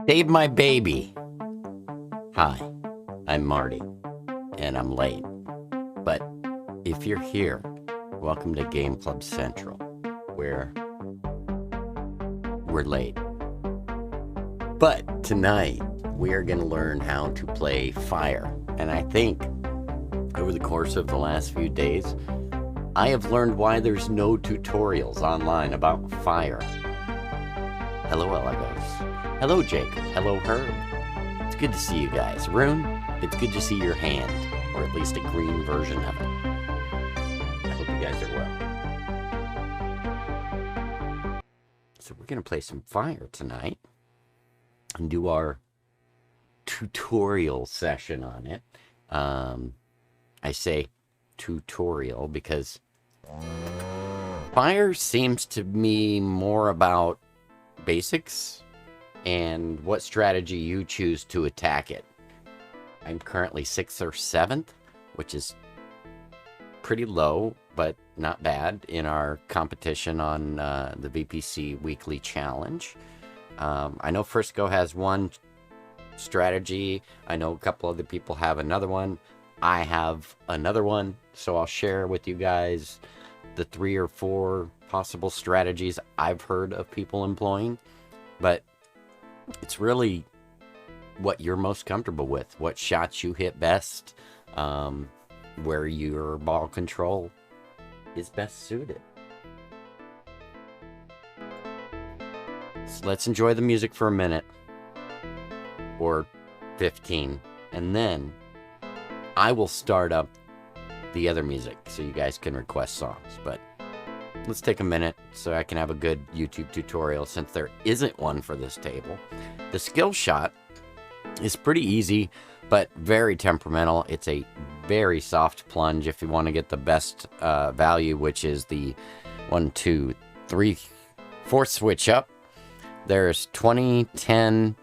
Save my baby. Hi, I'm Marty, and I'm late. But if you're here, welcome to Game Club Central, where we're late. But tonight, we are going to learn how to play Fire. And I think over the course of the last few days, I have learned why there's no tutorials online about Fire. Hello, Elagos. Hello, Jacob. Hello, Herb. It's good to see you guys. Rune, it's good to see your hand, or at least a green version of it. I hope you guys are well. So we're going to play some Fire tonight and do our tutorial session on it. I say tutorial because Fire seems to me more about basics and what strategy you choose to attack it. I'm currently 6th or 7th, which is pretty low, but not bad in our competition on the VPC weekly challenge. I know Frisco has one strategy. I know a couple other people have another one. I have another one, so I'll share with you guys the 3 or 4 possible strategies I've heard of people employing, but it's really what you're most comfortable with, what shots you hit best, where your ball control is best suited. So let's enjoy the music for a minute or 15, and then I will start up the other music so you guys can request songs. But let's take a minute so I can have a good YouTube tutorial since there isn't one for this table. The skill shot is pretty easy, but very temperamental. It's a very soft plunge if you want to get the best value, which is the 1, 2, 3, 4th switch up. There's 20, 10,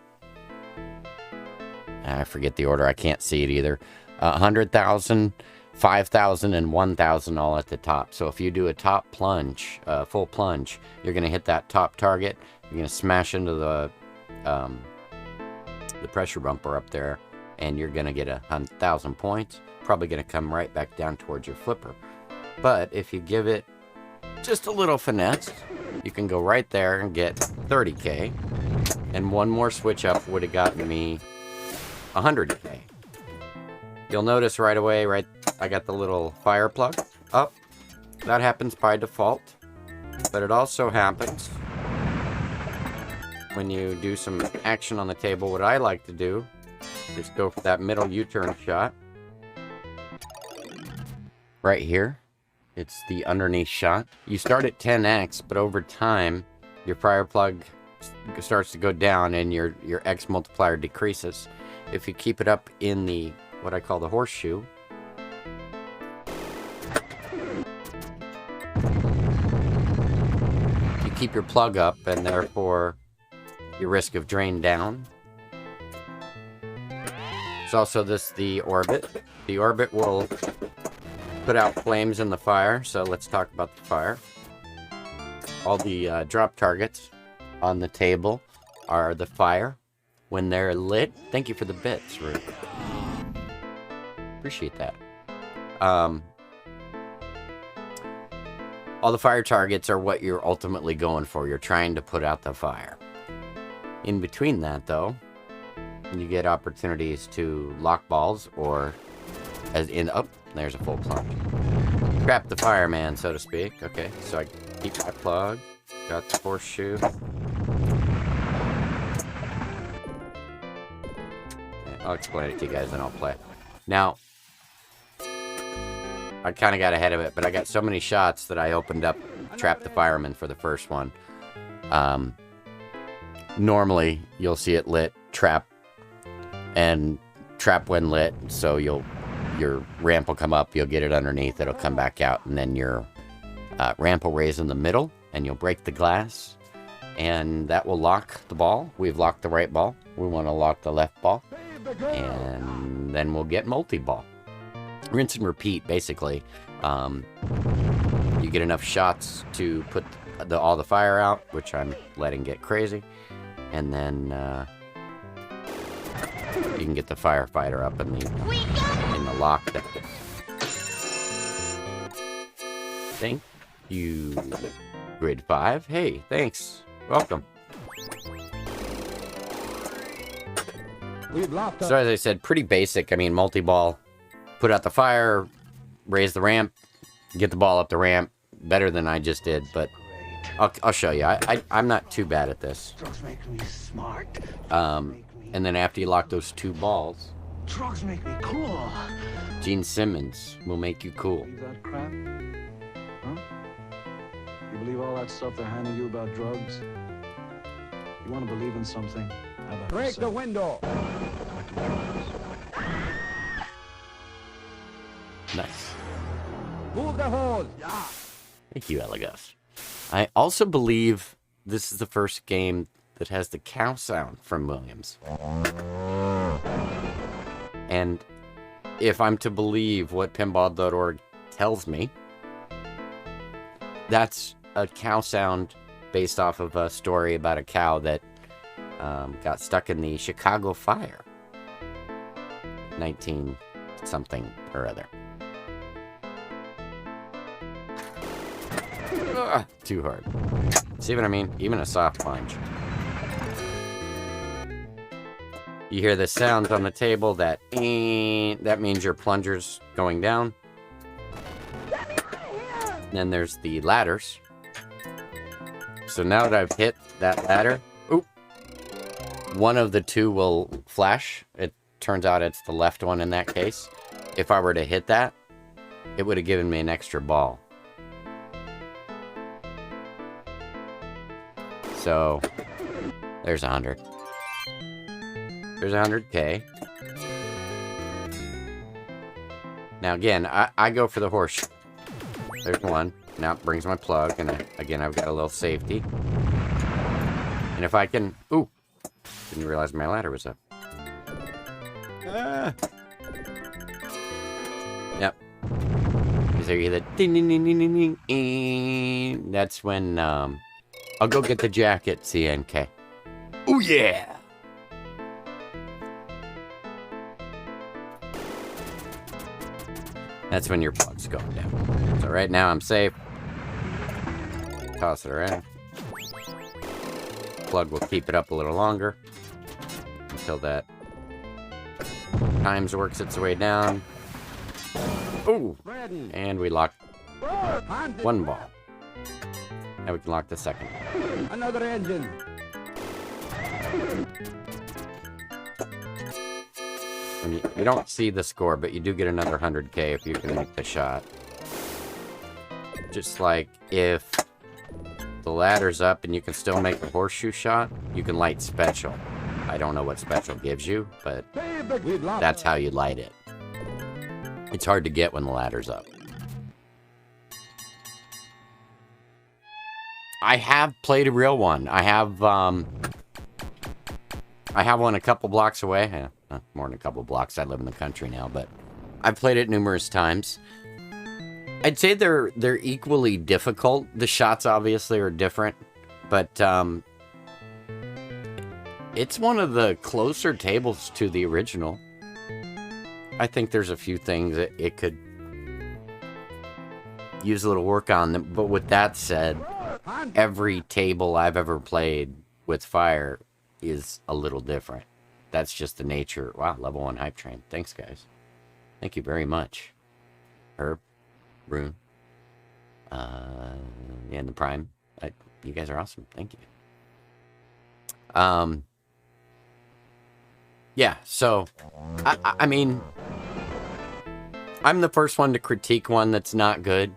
I forget the order, I can't see it either. 100,000, 5,000, and 1,000 all at the top. So if you do a top plunge, full plunge, you're going to hit that top target. You're going to smash into the pressure bumper up there, and you're going to get 1,000 points. Probably going to come right back down towards your flipper. But if you give it just a little finesse, you can go right there and get 30K. And one more switch up would have gotten me 100K. You'll notice right away, I got the little fire plug up. That happens by default. But it also happens when you do some action on the table. What I like to do is go for that middle U-turn shot. Right here. It's the underneath shot. You start at 10x, but over time, your fire plug starts to go down and your X multiplier decreases. If you keep it up in the what I call the horseshoe, you keep your plug up, and therefore your risk of drain down. There's also the orbit. The orbit will put out flames in the fire, so let's talk about the fire. All the drop targets on the table are the fire. When they're lit, thank you for the bits, Ruth. Appreciate that. All the fire targets are what you're ultimately going for. You're trying to put out the fire. In between that, though, you get opportunities to lock balls, or as in there's a full plunge. Trap the fireman, so to speak. Okay, so I keep my plug, got the horseshoe. I'll explain it to you guys and I'll play. Now, I kind of got ahead of it, but I got so many shots that I opened up, trapped the fireman for the first one. Normally, you'll see it lit, trap, and trap when lit, so your ramp will come up, you'll get it underneath, it'll come back out, and then your ramp will raise in the middle, and you'll break the glass, and that will lock the ball. We've locked the right ball. We want to lock the left ball. And then we'll get multi-ball. Rinse and repeat, basically. You get enough shots to put all the fire out, which I'm letting get crazy. And then You can get the firefighter up in the lock there. Thank you, Grid 5. Hey, thanks. Welcome. So as I said, pretty basic. I mean, multi-ball. Put out the fire, raise the ramp, get the ball up the ramp. Better than I just did, but I'll show you. I'm not too bad at this. And then after you lock those two balls, drugs make me cool. Gene Simmons will make you cool. Believe that crap? Huh? You believe all that stuff they're handing you about drugs? You want to believe in something? How about Break the window. Nice. Move the hose. Yeah. Thank you, Elegos. I also believe this is the first game that has the cow sound from Williams. And if I'm to believe what pinball.org tells me, that's a cow sound based off of a story about a cow that got stuck in the Chicago fire. 19 something or other. Ugh, too hard. See what I mean? Even a soft plunge. You hear the sound on the table, that means your plunger's going down. Then there's the ladders. So now that I've hit that ladder, oop, one of the two will flash. It turns out it's the left one in that case. If I were to hit that, it would have given me an extra ball. So, there's 100. There's 100K. Now again, I go for the horseshoe. There's one. Now it brings my plug, and again, I've got a little safety. And if I can... Ooh! Didn't realize my ladder was up. Ah. Yep. Is there either ding ding ding ding ding ding? That's when I'll go get the jacket, CNK. Oh yeah! That's when your plug's going down. So right now I'm safe. Toss it around. Plug will keep it up a little longer until that times works its way down. Ooh! And we locked one ball. Now we can lock the second. Another engine. And you don't see the score, but you do get another 100K if you can make the shot. Just like if the ladder's up and you can still make a horseshoe shot, you can light special. I don't know what special gives you, but that's how you light it. It's hard to get when the ladder's up. I have played a real one. I have one a couple blocks away. More than a couple blocks. I live in the country now, but I've played it numerous times. I'd say they're equally difficult. The shots obviously are different, but it's one of the closer tables to the original. I think there's a few things that it could use a little work on. But with that said, every table I've ever played with fire is a little different. That's just the nature. Wow, level 1 hype train. Thanks, guys. Thank you very much. Herb, Rune, and the Prime. You guys are awesome. Thank you. Yeah, so, I mean, I'm the first one to critique one that's not good.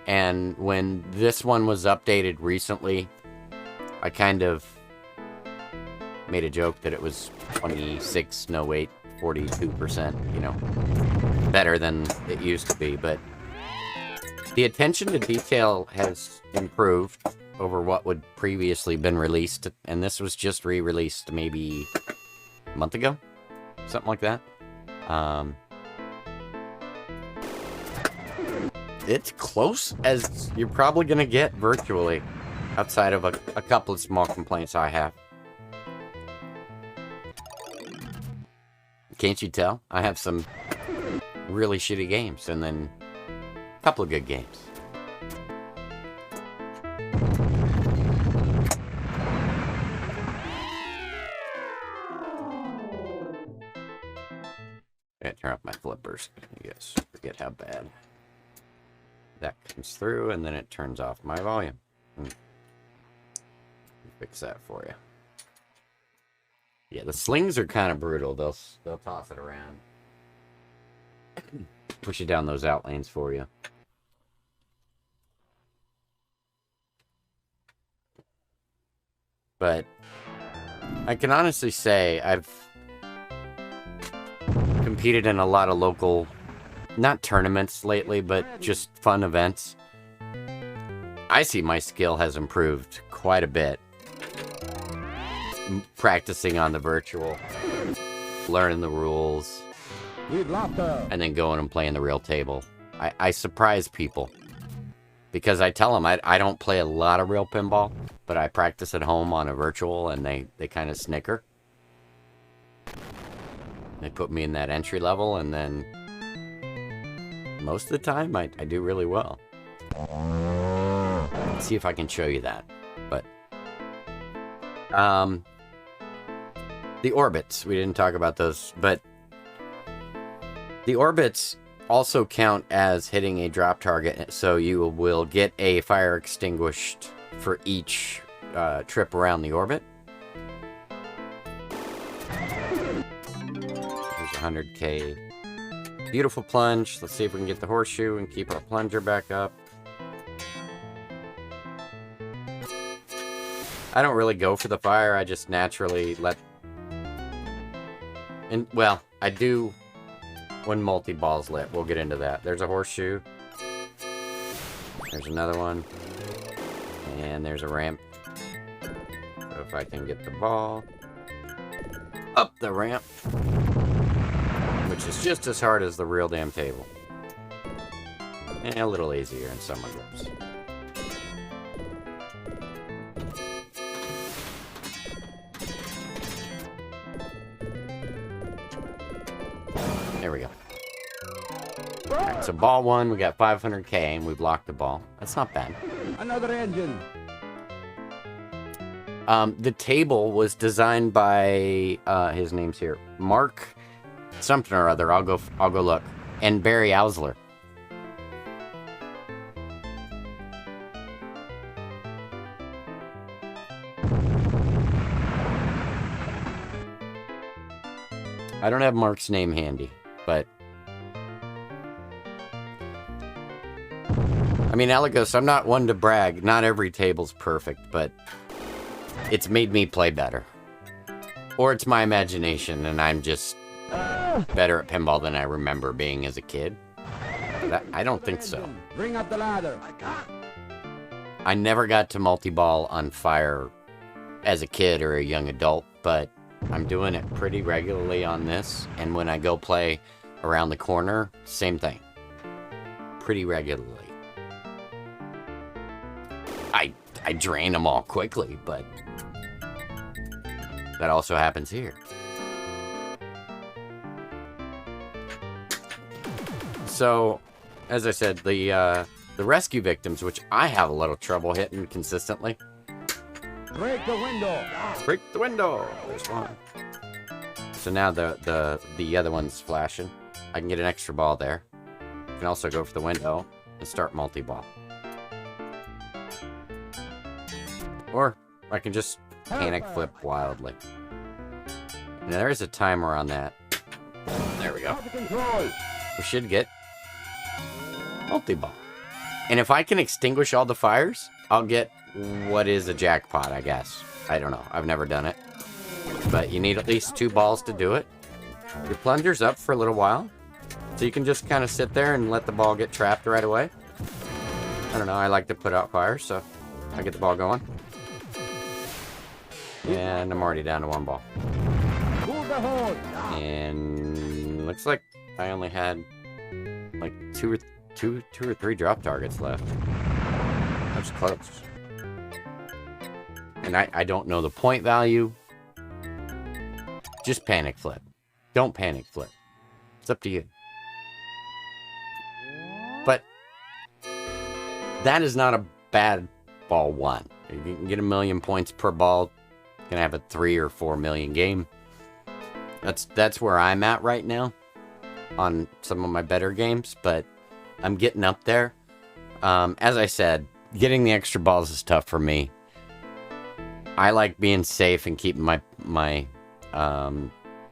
And when this one was updated recently, I kind of made a joke that it was 26, no wait, 42%, you know, better than it used to be. But the attention to detail has improved over what would previously been released. And this was just re-released maybe a month ago, something like that. It's close as you're probably going to get virtually, outside of a couple of small complaints I have. Can't you tell? I have some really shitty games and then a couple of good games. I turn off my flippers. You guys forget how bad that comes through, and then it turns off my volume. Fix that for you. Yeah, the slings are kind of brutal. They'll toss it around, push it down those out lanes for you. But I can honestly say I've competed in a lot of local, not tournaments lately, but just fun events. I see my skill has improved quite a bit. Practicing on the virtual, learning the rules, and then going and playing the real table. I surprise people because I tell them I don't play a lot of real pinball, but I practice at home on a virtual, and they kind of snicker. They put me in that entry level, and then most of the time I do really well. Let's see if I can show you that. But the orbits, we didn't talk about those, but the orbits also count as hitting a drop target, so you will get a fire extinguished for each trip around the orbit. There's 100K. Beautiful plunge. Let's see if we can get the horseshoe and keep our plunger back up. I don't really go for the fire, I just naturally let... And, well, I do when multi-ball's lit. We'll get into that. There's a horseshoe. There's another one. And there's a ramp. So if I can get the ball up the ramp, which is just as hard as the real damn table. And a little easier in some grips. There we go. Alright, so ball one, we got 500K, and we blocked the ball. That's not bad. Another engine. The table was designed by, his name's here, Mark something or other. I'll go look. And Barry Ausler. I don't have Mark's name handy, but I mean, Alagos, I'm not one to brag. Not every table's perfect, but it's made me play better. Or it's my imagination, and I'm just better at pinball than I remember being as a kid. I don't think so. Bring up the ladder. I never got to multi-ball on fire as a kid or a young adult, but I'm doing it pretty regularly on this, and when I go play around the corner, same thing. Pretty regularly. I drain them all quickly, but that also happens here. So, as I said, the rescue victims, which I have a little trouble hitting consistently. Break the window. Break the window. There's one. So now the other one's flashing. I can get an extra ball there. I can also go for the window and start multi-ball. Or I can just panic flip wildly. And there is a timer on that. There we go. We should get multi-ball. And if I can extinguish all the fires, I'll get what is a jackpot, I guess. I don't know. I've never done it. But you need at least 2 balls to do it. Your plunger's up for a little while. So you can just kind of sit there and let the ball get trapped right away. I don't know. I like to put out fires, so I get the ball going. And I'm already down to 1 ball. And looks like I only had like two or three drop targets left. That's close. And I don't know the point value. Just panic flip. Don't panic flip. It's up to you. But that is not a bad ball one. You can get 1,000,000 points per ball. You can have a 3 or 4 million game. That's where I'm at right now on some of my better games, but I'm getting up there. As I said, getting the extra balls is tough for me. I like being safe and keeping my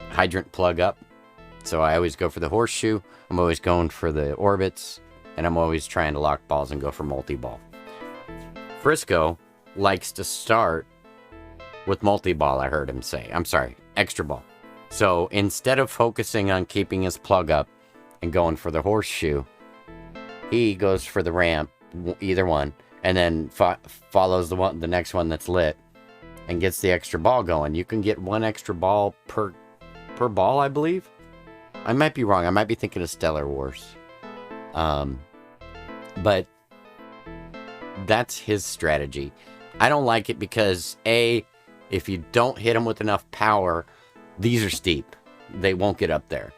hydrant plug up. So I always go for the horseshoe. I'm always going for the orbits. And I'm always trying to lock balls and go for multi-ball. Frisco likes to start with multi-ball, I heard him say. I'm sorry, extra ball. So instead of focusing on keeping his plug up and going for the horseshoe, he goes for the ramp, either one, and then follows the next one that's lit and gets the extra ball going. You can get 1 extra ball per ball, I believe. I might be wrong. I might be thinking of Stellar Wars. But that's his strategy. I don't like it because A, if you don't hit them with enough power, these are steep. They won't get up there.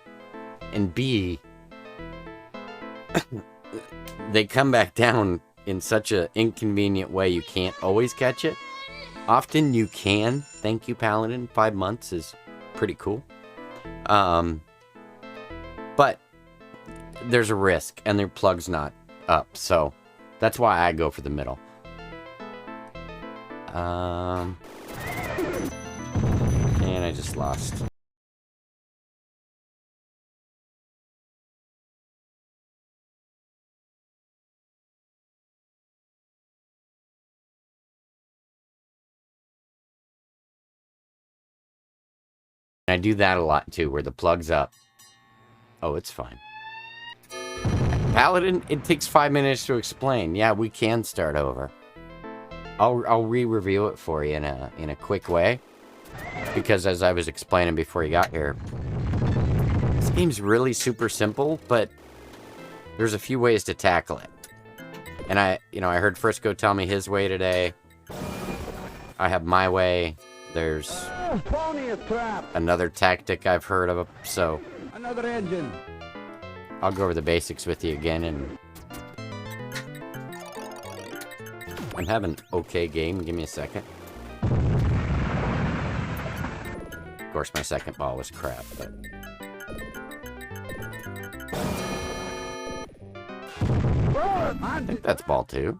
And B, they come back down in such an inconvenient way you can't always catch it. Often you can. Thank you, Paladin. 5 months is pretty cool. But there's a risk, and their plug's not up, so that's why I go for the middle. And I just lost. I do that a lot too, where the plug's up. Oh, it's fine. Paladin, it takes 5 minutes to explain. Yeah, we can start over. I'll re-review it for you in a quick way, because as I was explaining before you got here, this game's really super simple, but there's a few ways to tackle it. And I heard Frisco tell me his way today. I have my way. There's another tactic I've heard of, so Another engine. I'll go over the basics with you again, and I'm having an okay game. Give me a second. Of course, my second ball was crap, but I think that's ball 2.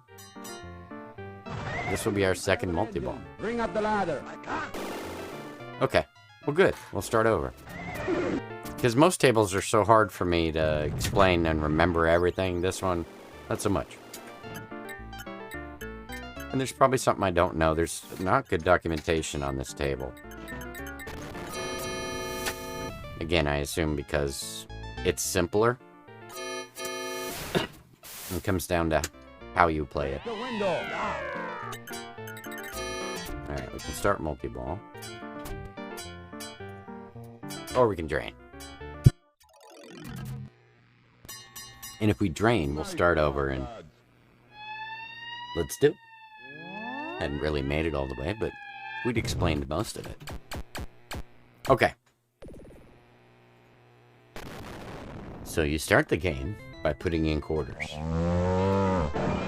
This will be our second multi-ball. Bring up the ladder. Okay, well good. We'll start over. Because most tables are so hard for me to explain and remember everything. This one, not so much. And there's probably something I don't know. There's not good documentation on this table. Again, I assume because it's simpler. It comes down to how you play it. The window. Alright, we can start multi-ball. Or we can drain. And if we drain, we'll start over and let's do. Hadn't really made it all the way, but we'd explained most of it. Okay. So you start the game by putting in quarters.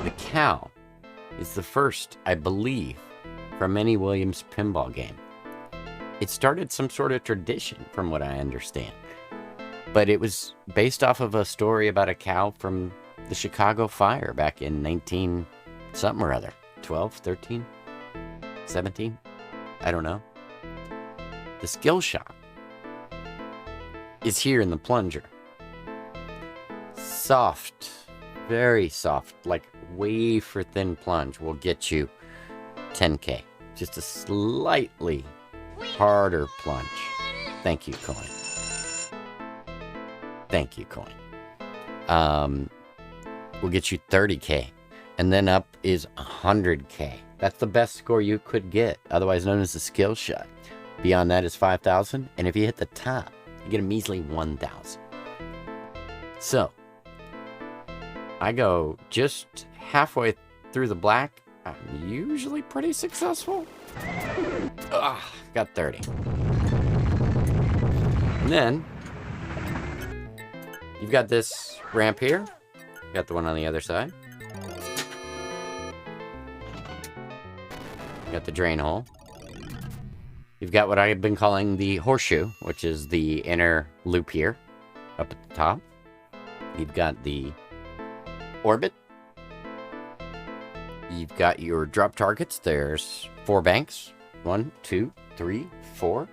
The cow is the first, I believe, from any Williams pinball game. It started some sort of tradition, from what I understand. But it was based off of a story about a cow from the Chicago fire back in 19-something or other. 12, 13, 17? I don't know. The skill shot is here in the plunger. Soft, very soft, like wafer thin plunge will get you 10K. Just a slightly harder plunge. Thank you, coin. Thank you, coin. Will get you 30K. And then up is 100K. That's the best score you could get, otherwise known as the skill shot. Beyond that is 5,000. And if you hit the top, you get a measly 1,000. So, I go just halfway through the black. I'm usually pretty successful. Ugh, got 30. then you've got this ramp here. Got the one on the other side. Got the drain hole. You've got what I've been calling the horseshoe, which is the inner loop here, up at the top. You've got the orbit. You've got your drop targets. There's 4 banks. 1, 2, 3, 4.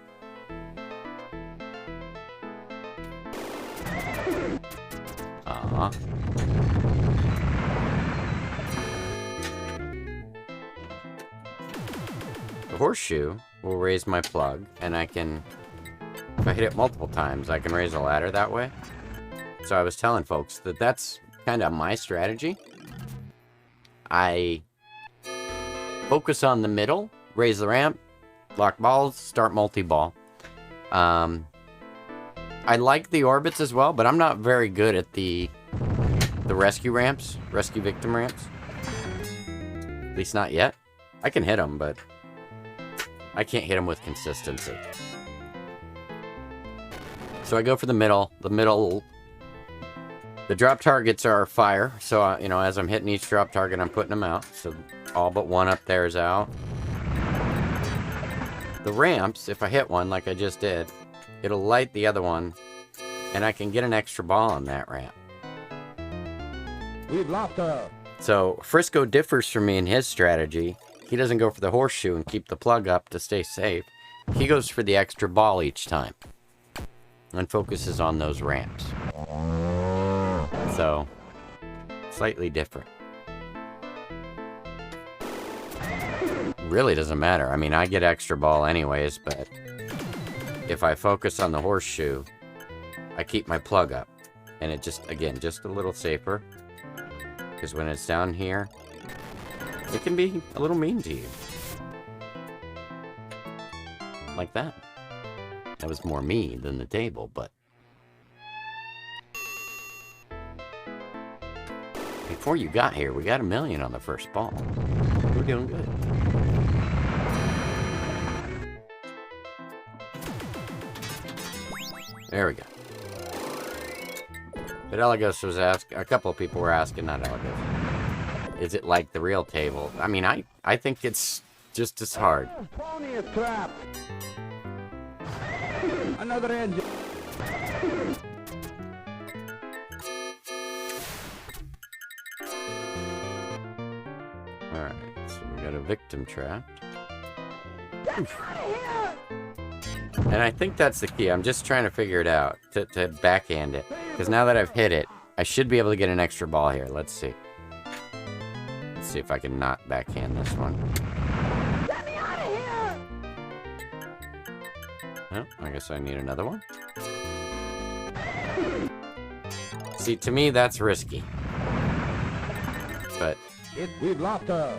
The horseshoe will raise my plug, and I can, if I hit it multiple times, I can raise a ladder that way. So I was telling folks that that's kind of my strategy. I focus on the middle, raise the ramp, lock balls, start multi-ball. I like the orbits as well, but I'm not very good at the rescue ramps, rescue victim ramps. At least not yet. I can hit them, but I can't hit them with consistency. So I go for the middle. The drop targets are fire. So, as I'm hitting each drop target, I'm putting them out. So all but one up there is out. The ramps, if I hit one like I just did, it'll light the other one, and I can get an extra ball on that ramp. We've lost her. So Frisco differs from me in his strategy. He doesn't go for the horseshoe and keep the plug up to stay safe. He goes for the extra ball each time and focuses on those ramps. So, slightly different. Really doesn't matter. I mean, I get extra ball anyways, but if I focus on the horseshoe, I keep my plug up. And it just, again, just a little safer. Because when it's down here, it can be a little mean to you. Like that. That was more me than the table, but... Before you got here, we got $1 million on the first ball. We're doing good. There we go. But Elegos was asking, a couple of people were asking, not Elegos, is it like the real table? I mean, I think it's just as hard. Pony is trapped. Another engine. Alright, so we got a victim trap. And I think that's the key. I'm just trying to figure it out, to backhand it. Because now that I've hit it, I should be able to get an extra ball here. Let's see. Let's see if I can not backhand this one. Get me out of here! Well, I guess I need another one. See, to me, that's risky. But We've lost her.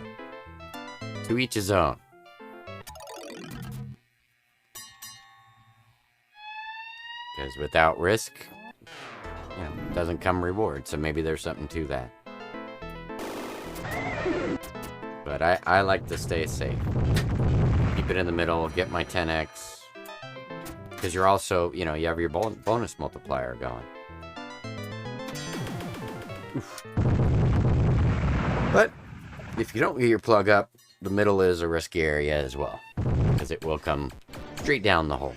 to each his own. Because without risk, doesn't come reward. So maybe there's something to that. But I like to stay safe. Keep it in the middle, get my 10x. Because you're also, you have your bonus multiplier going. Oof. But if you don't get your plug up, the middle is a risky area as well. Because it will come straight down the hole.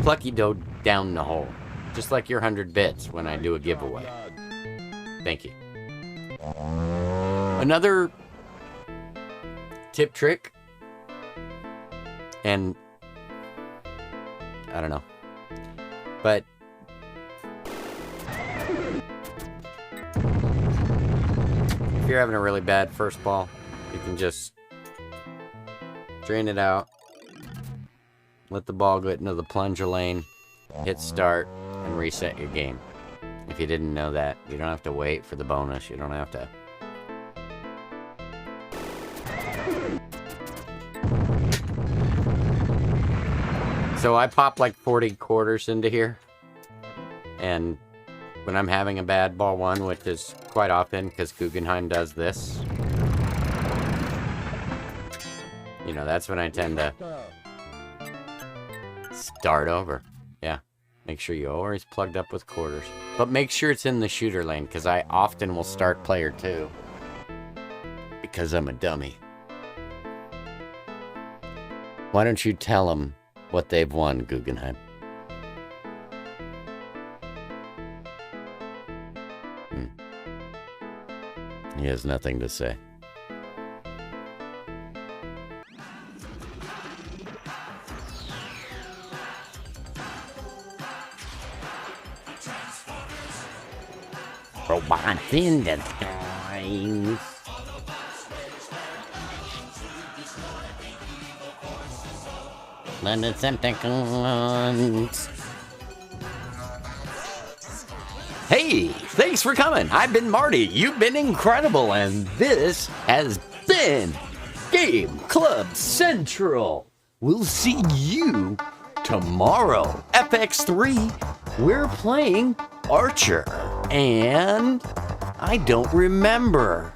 Plucky dough down the hole. Just like your 100 bits when I do a giveaway. Thank you. Another tip trick. And I don't know. But if you're having a really bad first ball, you can just drain it out. Let the ball go into the plunger lane, hit start, and reset your game. If you didn't know that, you don't have to wait for the bonus. You don't have to... So I pop like 40 quarters into here. And when I'm having a bad ball one, which is quite often because Guggenheim does this, that's when I tend to start over. Yeah. Make sure you always plugged up with quarters. But make sure it's in the shooter lane, because I often will start player 2. Because I'm a dummy. Why don't you tell them what they've won, Guggenheim? He has nothing to say. Robots in disguise. The Decepticons. Hey, thanks for coming. I've been Marty. You've been incredible. And this has been Game Club Central. We'll see you tomorrow. FX3, we're playing Archer. And I don't remember.